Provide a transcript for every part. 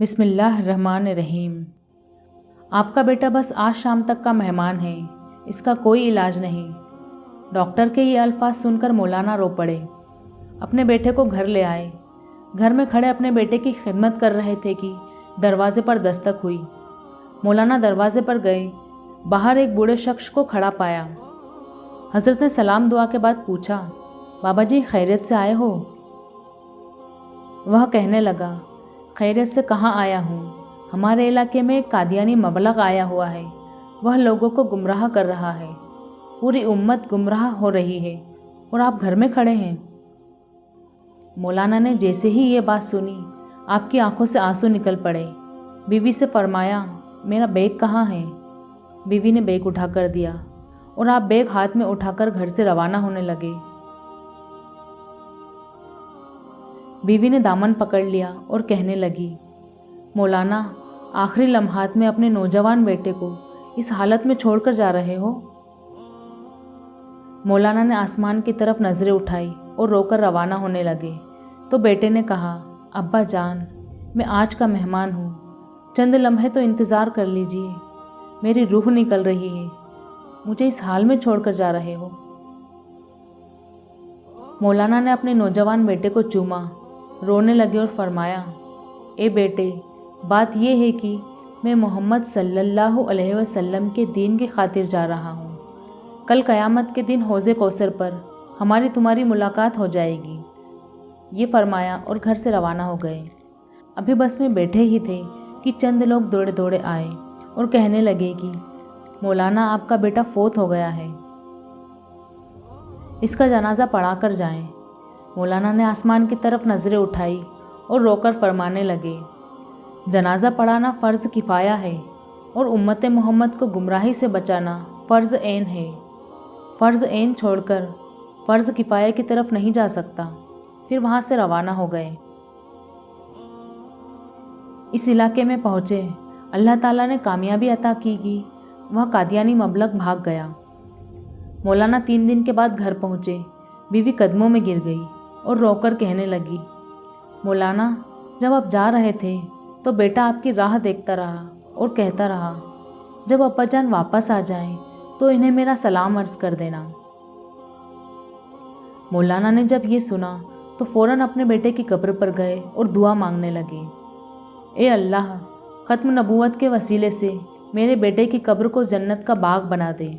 بسم اللہ الرحمن الرحیم۔ آپ کا بیٹا بس آج شام تک کا مہمان ہے، اس کا کوئی علاج نہیں۔ ڈاکٹر کے یہ الفاظ سن کر مولانا رو پڑے۔ اپنے بیٹے کو گھر لے آئے۔ گھر میں کھڑے اپنے بیٹے کی خدمت کر رہے تھے کہ دروازے پر دستک ہوئی۔ مولانا دروازے پر گئے۔ باہر ایک بوڑھے شخص کو کھڑا پایا۔ حضرت نے سلام دعا کے بعد پوچھا، بابا جی خیریت سے آئے ہو؟ وہ کہنے لگا، خیریت سے کہاں آیا ہوں، ہمارے علاقے میں ایک قادیانی مبلغ آیا ہوا ہے، وہ لوگوں کو گمراہ کر رہا ہے، پوری امت گمراہ ہو رہی ہے اور آپ گھر میں کھڑے ہیں۔ مولانا نے جیسے ہی یہ بات سنی، آپ کی آنکھوں سے آنسو نکل پڑے۔ بیوی سے فرمایا، میرا بیگ کہاں ہے؟ بیوی نے بیگ اٹھا کر دیا اور آپ بیگ ہاتھ میں اٹھا کر گھر سے روانہ ہونے لگے۔ بیوی نے دامن پکڑ لیا اور کہنے لگی، مولانا آخری لمحات میں اپنے نوجوان بیٹے کو اس حالت میں چھوڑ کر جا رہے ہو؟ مولانا نے آسمان کی طرف نظریں اٹھائی اور رو کر روانہ ہونے لگے تو بیٹے نے کہا، ابا جان میں آج کا مہمان ہوں، چند لمحے تو انتظار کر لیجئے، میری روح نکل رہی ہے، مجھے اس حال میں چھوڑ کر جا رہے ہو؟ مولانا نے اپنے نوجوان بیٹے کو چوما، رونے لگے اور فرمایا، اے بیٹے بات یہ ہے کہ میں محمد صلی اللہ علیہ وسلم کے دین کی خاطر جا رہا ہوں، کل قیامت کے دن حوض کوثر پر ہماری تمہاری ملاقات ہو جائے گی۔ یہ فرمایا اور گھر سے روانہ ہو گئے۔ ابھی بس میں بیٹھے ہی تھے کہ چند لوگ دوڑے دوڑے آئے اور کہنے لگے کہ مولانا آپ کا بیٹا فوت ہو گیا ہے، اس کا جنازہ پڑھا کر جائیں۔ مولانا نے آسمان کی طرف نظریں اٹھائی اور رو کر فرمانے لگے، جنازہ پڑھانا فرض کفایہ ہے اور امت محمد کو گمراہی سے بچانا فرض عین ہے۔ فرض عین چھوڑ کر فرض کفایہ کی طرف نہیں جا سکتا۔ پھر وہاں سے روانہ ہو گئے۔ اس علاقے میں پہنچے، اللہ تعالیٰ نے کامیابی عطا کی کہ وہ قادیانی مبلغ بھاگ گیا۔ مولانا 3 دن کے بعد گھر پہنچے۔ بیوی قدموں میں گر گئی اور رو کر کہنے لگی، مولانا جب آپ جا رہے تھے تو بیٹا آپ کی راہ دیکھتا رہا اور کہتا رہا، جب ابا جان واپس آ جائیں تو انہیں میرا سلام عرض کر دینا۔ مولانا نے جب یہ سنا تو فوراً اپنے بیٹے کی قبر پر گئے اور دعا مانگنے لگے، اے اللہ ختم نبوت کے وسیلے سے میرے بیٹے کی قبر کو جنت کا باغ بنا دے۔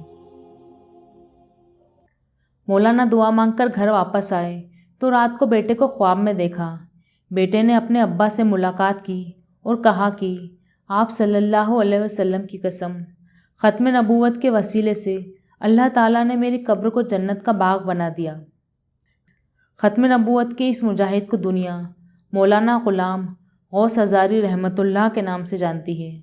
مولانا دعا مانگ کر گھر واپس آئے تو رات کو بیٹے کو خواب میں دیکھا۔ بیٹے نے اپنے ابا سے ملاقات کی اور کہا کہ آپ صلی اللہ علیہ وسلم کی قسم، ختم نبوت کے وسیلے سے اللہ تعالیٰ نے میری قبر کو جنت کا باغ بنا دیا۔ ختم نبوت کے اس مجاہد کو دنیا مولانا غلام غوث ہزاری رحمۃ اللہ کے نام سے جانتی ہے۔